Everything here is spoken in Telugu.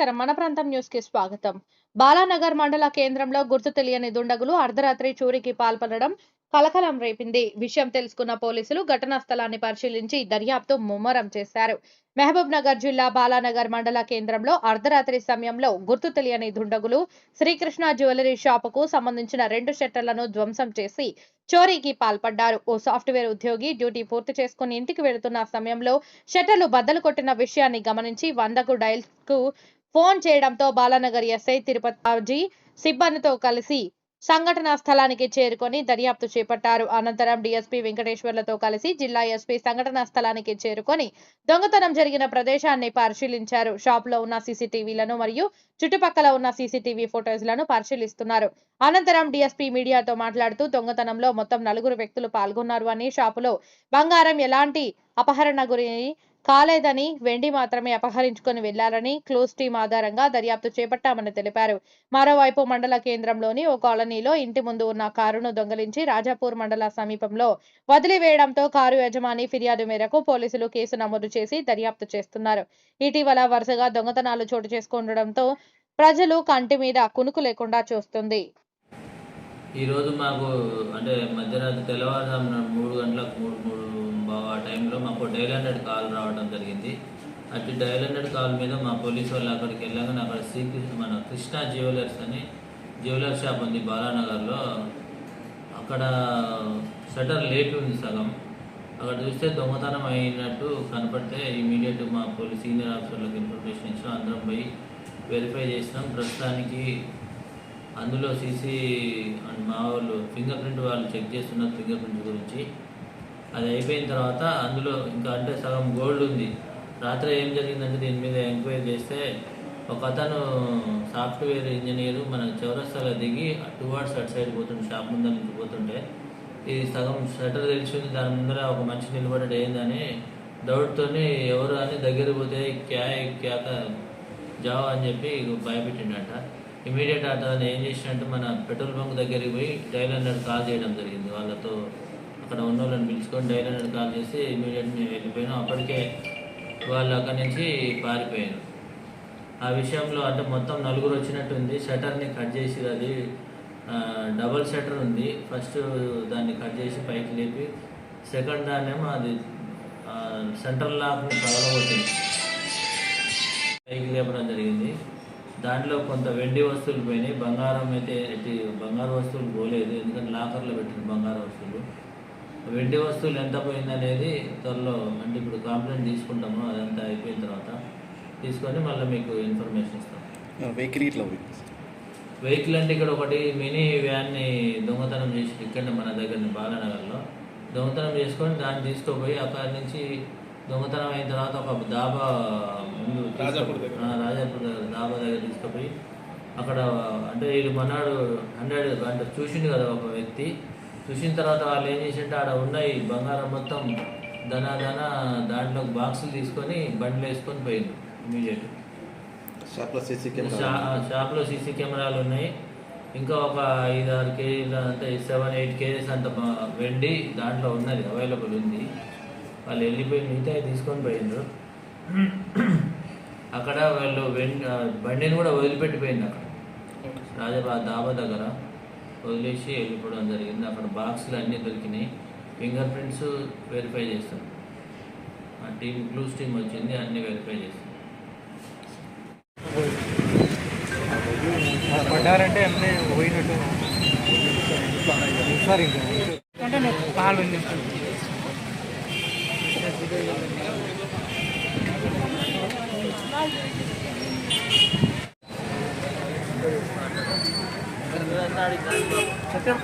నమస్కారం. మన ప్రాంతం న్యూస్ కి స్వాగతం. బాలానగర్ మండల కేంద్రంలో గుర్తు తెలియని దుండగులు అర్ధరాత్రి చోరీకి పాల్పడడం కలకలం రేపింది. విషయం తెలుసుకున్న పోలీసులు ఘటనా స్థలాన్ని పరిశీలించి దర్యాప్తు ముమ్మరం చేశారు. మహబూబ్ నగర్ జిల్లా బాలానగర్ మండల కేంద్రంలో అర్ధరాత్రి సమయంలో గుర్తు తెలియని దుండగులు శ్రీకృష్ణ జ్యువెలరీ షాపుకు సంబంధించిన 2 షట్టర్లను ధ్వంసం చేసి చోరీకి పాల్పడ్డారు. ఓ సాఫ్ట్వేర్ ఉద్యోగి డ్యూటీ పూర్తి చేసుకుని ఇంటికి వెళుతున్న సమయంలో షట్టర్లు బద్దలు కొట్టిన విషయాన్ని గమనించి 100కు డయల్ కు ఫోన్ చేయడంతో బాలానగర్ ఎస్ఐ తిరుపతి సిబ్బందితో కలిసి సంఘటనా స్థలానికి చేరుకొని దర్యాప్తు చేపట్టారు. అనంతరం డీఎస్పీ వెంకటేశ్వర్లతో కలిసి జిల్లా ఎస్పీ సంఘటనా స్థలానికి చేరుకొని దొంగతనం జరిగిన ప్రదేశాన్ని పరిశీలించారు. షాప్ లో ఉన్న సీసీటీవీలను మరియు చుట్టుపక్కల ఉన్న సీసీటీవీ ఫోటోలను పరిశీలిస్తున్నారు. అనంతరం డీఎస్పీ మీడియాతో మాట్లాడుతూ దొంగతనంలో మొత్తం 4 వ్యక్తులు పాల్గొన్నారు అని, షాపులో బంగారం ఎలాంటి అపహరణ గురి కాలేదని, వెండి మాత్రమే అపహరించుకొని వెళ్లారని క్లోజ్ టీం ఆధారంగా దర్యాప్తు చేపట్టామని తెలిపారు. మరోవైపు మండల కేంద్రంలోని ఓ కాలనీలో ఇంటి ముందు ఉన్న కారును దొంగిలించి రాజాపూర్ మండల సమీపంలో వదిలివేయడంతో కారు యజమాని ఫిర్యాదు మేరకు పోలీసులు కేసు నమోదు చేసి దర్యాప్తు చేస్తున్నారు. ఇటీవల వరుసగా దొంగతనాలు చోటు చేసుకుండడంతో ప్రజలు కంటి మీద కునుకు లేకుండా చూస్తుంది. ఈ రోజు మాకు అంటే మధ్యరాత్రి తెల్లవారుజామున 3 గంటలకు 3 ఆ టైంలో మాకు డైల్ 100 కాల్ రావడం జరిగింది. అటు డైల్ 100 కాల్ మీద మా పోలీసు వాళ్ళు అక్కడికి వెళ్ళగానే అక్కడ మన కృష్ణ జ్యువెలర్స్ అని జ్యువెలర్ షాప్ ఉంది బాలానగర్లో. అక్కడ షటర్ లేపి ఉంది సగం. అక్కడ చూస్తే దొంగతనం అయినట్టు కనపడితే ఇమీడియట్ మా పోలీస్ సీనియర్ ఆఫీసర్లకు ఇన్ఫర్మేషన్ ఇచ్చినాం. అందరం పోయి వెరిఫై చేసినాం. ప్రస్తుతానికి అందులో సీసీ అండ్ మా వాళ్ళు ఫింగర్ ప్రింట్ వాళ్ళు చెక్ చేస్తున్నారు. ఫింగర్ ప్రింట్ గురించి అది అయిపోయిన తర్వాత అందులో ఇంకా అంటే సగం గోల్డ్ ఉంది. రాత్రి ఏం జరిగిందంటే దీని మీద ఎంక్వైరీ చేస్తే ఒక అతను సాఫ్ట్వేర్ ఇంజనీరు మన చౌరస్తాలో దిగి టువార్డ్స్ అటు సైడ్ పోతుండే, షాప్ ముందర నుంచి పోతుంటే ఈ సగం షటర్ తెలిసింది. దాని ముందర ఒక మనిషి నిలబడ్డాడు. ఏందని డౌట్తో ఎవరు అని దగ్గర పోతే క్యాక జావా అని చెప్పి భయపెట్టిండట. ఇమీడియట్ అతను ఏం చేసినట్టు మన పెట్రోల్ బంక్ దగ్గరికి పోయి డైల్ 100 కాల్ చేయడం జరిగింది. వాళ్ళతో అక్కడ ఉన్న వాళ్ళని పిలుచుకొని డైల్ 100 కాల్ చేసి ఇమీడియట్ మేము వెళ్ళిపోయినాం. అప్పటికే వాళ్ళు అక్కడి నుంచి పారిపోయారు. ఆ విషయంలో అంటే మొత్తం 4 వచ్చినట్టు ఉంది. షటర్ని కట్ చేసి, అది డబల్ షటర్ ఉంది. ఫస్ట్ దాన్ని కట్ చేసి పైకి లేపి, సెకండ్ దాన్నేమో అది సెంట్రల్ లాక్ని పగలగొట్టింది, పైకి లేపడం జరిగింది. దాంట్లో కొంత వెండి వస్తువులు పోయినాయి. బంగారం అయితే బంగారు వస్తువులు పోలేదు, ఎందుకంటే లాకర్లో పెట్టిన బంగారు వస్తువులు. వెండి వస్తువులు ఎంత పోయిందనేది త్వరలో అంటే ఇప్పుడు కంప్లైంట్ తీసుకుంటాము. అదంతా అయిపోయిన తర్వాత తీసుకొని మళ్ళీ మీకు ఇన్ఫర్మేషన్ ఇస్తాం. వెహికల్ అంటే ఇక్కడ ఒకటి మినీ వ్యాన్ని దొంగతనం చేసి ఇక్కడ మన దగ్గర బాలానగర్లో దొంగతనం చేసుకొని దాన్ని తీసుకుపోయి అక్కడి నుంచి దొంగతనం అయిన తర్వాత ఒక దాబా ముందు రాజాపూర్ దాబా దగ్గర తీసుకుపోయి అక్కడ అంటే వీళ్ళు మనాడు 100 అంటే చూసిండు కదా ఒక వ్యక్తి. చూసిన తర్వాత వాళ్ళు ఏం చేసింటే ఆడ ఉన్నాయి బంగారం మొత్తం దాంట్లో బాక్సులు తీసుకొని బండ్లు వేసుకొని పోయిండు ఇమీడియట్. షాప్లో సీసీ కెమెరాలు ఉన్నాయి. ఇంకా ఒక 5-6 కేజీలు అంటే 7-8 కేజీస్ అంత వెండి దాంట్లో ఉన్నది, అవైలబుల్ ఉంది. వాళ్ళు వెళ్ళిపోయి మిగతా తీసుకొని పోయిండ్రు. అక్కడ వాళ్ళు బండిని కూడా వదిలిపెట్టిపోయింది. అక్కడ దాబా దగ్గర వదిలేసి వెళ్ళిపోవడం జరిగింది. అక్కడ బాక్సులు అన్నీ దొరికినాయి. ఫింగర్ ప్రింట్స్ వెరిఫై చేస్తాం. ఆ టీం క్లూస్ టీం వచ్చింది, అన్నీ వెరిఫై చేస్తాం. పడ్డారంటే అన్నీ పోయినట్టు సార్ అంటే పాలు సత్యం